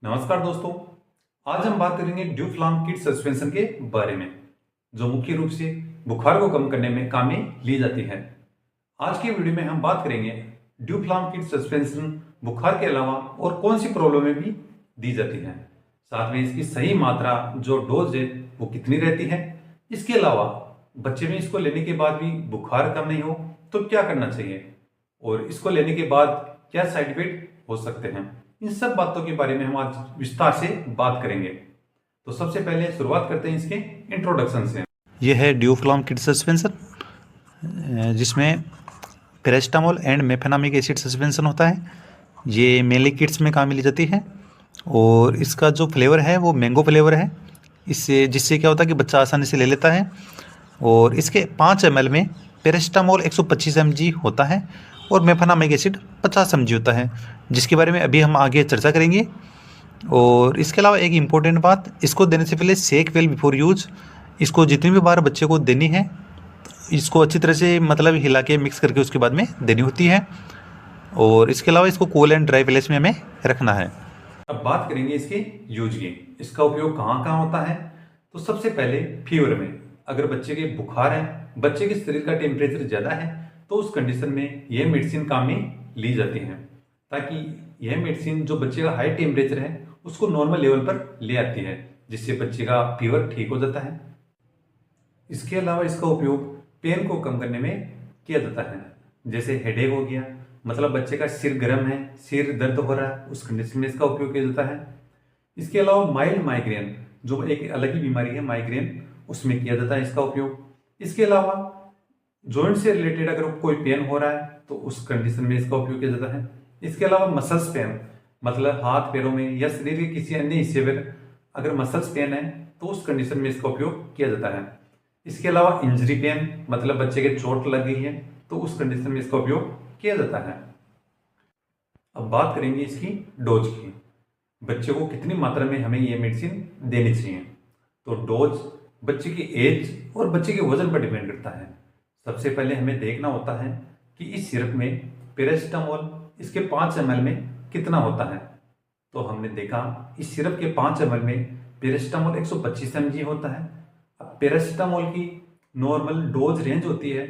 नमस्कार दोस्तों, आज हम बात करेंगे ड्यूफ्लाम किड सस्पेंशन के बारे में, जो मुख्य रूप से बुखार को कम करने में काम में ली जाती है। आज की वीडियो में हम बात करेंगे ड्यूफ्लाम किड सस्पेंशन बुखार के अलावा और कौन सी प्रॉब्लम में भी दी जाती है, साथ में इसकी सही मात्रा जो डोज है वो कितनी रहती है। इसके अलावा बच्चे में इसको लेने के बाद भी बुखार कम नहीं हो तो क्या करना चाहिए और इसको लेने के बाद क्या साइड इफेक्ट हो सकते हैं, इन सब बातों के बारे में हम आज विस्तार से बात करेंगे। तो सबसे पहले शुरुआत करते हैं इसके इंट्रोडक्शन से। यह है ड्यूफ्लाम किड सस्पेंशन, जिसमें paracetamol and mefenamic acid suspension होता है। ये मेनली किड्स में काम ली जाती है और इसका जो फ्लेवर है वो मैंगो फ्लेवर है। जिससे क्या होता है कि बच्चा आसानी से ले लेता है। और इसके 5 ml में पैरासीटामोल 125 mg होता है और मेफेनामिक एसिड 50 mg होता है, जिसके बारे में अभी हम आगे चर्चा करेंगे। और इसके अलावा एक इम्पोर्टेंट बात, इसको देने से पहले शेक वेल बिफोर यूज। इसको जितनी भी बार बच्चे को देनी है इसको अच्छी तरह से हिला के मिक्स करके उसके बाद में देनी होती है। और इसके अलावा इसको कूल एंड ड्राई प्लेस में हमें रखना है। अब बात करेंगे इसके यूज की, इसका उपयोग कहाँ कहाँ होता है। तो सबसे पहले फीवर में, अगर बच्चे के बुखार है, बच्चे के शरीर का टेम्परेचर ज़्यादा है, तो उस कंडीशन में यह मेडिसिन काम में ली जाती है, ताकि यह मेडिसिन जो बच्चे का हाई टेम्परेचर है उसको नॉर्मल लेवल पर ले आती है, जिससे बच्चे का फीवर ठीक हो जाता है। इसके अलावा इसका उपयोग पेन को कम करने में किया जाता है, जैसे हेडेक हो गया, मतलब बच्चे का सिर गर्म है, सिर दर्द हो रहा है, उस कंडीशन में इसका उपयोग किया जाता है। इसके अलावा माइल्ड माइग्रेन, जो एक अलग ही बीमारी है माइग्रेन, उसमें किया जाता है इसका उपयोग। इसके अलावा जॉइंट से रिलेटेड अगर कोई पेन हो रहा है तो उस कंडीशन में इसका उपयोग किया जाता है। इसके अलावा मसल्स पेन, मतलब हाथ पैरों में या शरीर के किसी अन्य हिस्से पर अगर मसल्स पेन है तो उस कंडीशन में इसका उपयोग किया जाता है। इसके अलावा इंजरी पेन, मतलब बच्चे के चोट लग गई है तो उस कंडीशन में इसका उपयोग किया जाता है। अब बात करेंगे इसकी डोज की, बच्चे को कितनी मात्रा में हमें ये मेडिसिन देनी चाहिए। तो डोज बच्चे की एज और बच्चे के वजन पर डिपेंड करता है। सबसे पहले हमें देखना होता है कि इस सिरप में पैरासीटामोल इसके 5 ml में कितना होता है। तो हमने देखा इस सिरप के 5 ml में पैरासीटामोल 125 mg होता है। अब पैरासीटामोल की नॉर्मल डोज रेंज होती है,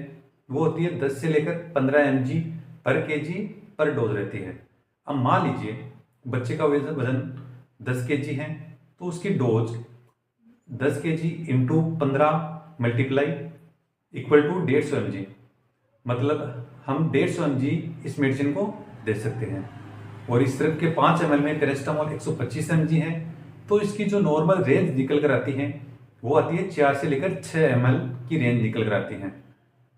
वो होती है 10 से लेकर 15 mg पर kg पर डोज रहती है। अब मान लीजिए बच्चे का वजन 10 kg है तो उसकी dose 10 kg into 15 multiply equal to 150 mg, मतलब हम 150 mg इस मेडिसिन को दे सकते हैं। और इस सिरप के 5 ml में पैरासीटामोल 125 mg है, तो इसकी जो नॉर्मल रेंज निकल कर आती है वो आती है 4 से लेकर 6 ml की रेंज निकल कर आती है।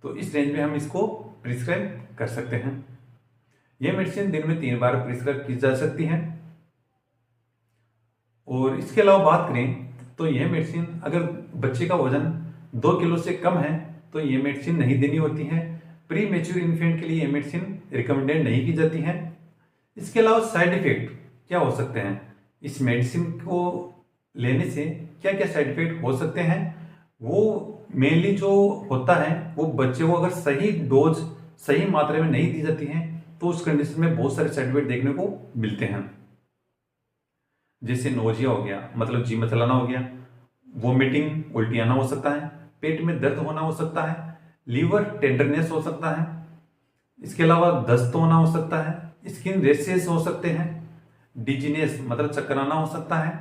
तो इस रेंज में हम इसको प्रिस्क्राइब कर सकते हैं। यह मेडिसिन दिन में 3 बार प्रिस्क्राइब की जा सकती है। और इसके अलावा बात करें तो यह मेडिसिन अगर बच्चे का वजन 2 किलो से कम है तो ये मेडिसिन नहीं देनी होती है। प्री मेच्योर इन्फेंट के लिए ये मेडिसिन रिकमेंडेड नहीं की जाती है। इसके अलावा साइड इफेक्ट क्या हो सकते हैं, इस मेडिसिन को लेने से क्या क्या साइड इफेक्ट हो सकते हैं, वो मेनली जो होता है वो बच्चे को अगर सही डोज सही मात्रा में नहीं दी जाती है तो उस कंडीशन में बहुत सारे साइड इफेक्ट देखने को मिलते हैं, जैसे नोजिया हो गया, मतलब जी मचलाना हो गया, वोमिटिंग उल्टी आना हो सकता है, पेट में दर्द होना हो सकता है, लीवर टेंडरनेस हो सकता है। इसके अलावा दस्त होना हो सकता है, स्किन रेशेस हो सकते हैं, डिजीनेस मतलब चक्कर आना हो सकता है।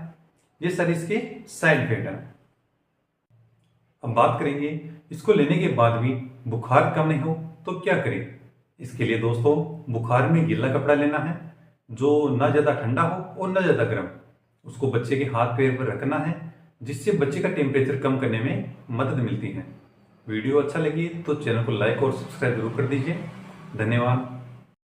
ये सारे इसके साइड इफेक्ट हैं। अब बात करेंगे इसको लेने के बाद भी बुखार कम नहीं हो तो क्या करें। इसके लिए दोस्तों बुखार में गीला कपड़ा लेना है, जो ना ज़्यादा ठंडा हो और ना ज़्यादा गर्म। उसको बच्चे के हाथ पैर पर रखना है, जिससे बच्चे का टेम्परेचर कम करने में मदद मिलती है। वीडियो अच्छा लगी तो चैनल को लाइक और सब्सक्राइब जरूर कर दीजिए। धन्यवाद।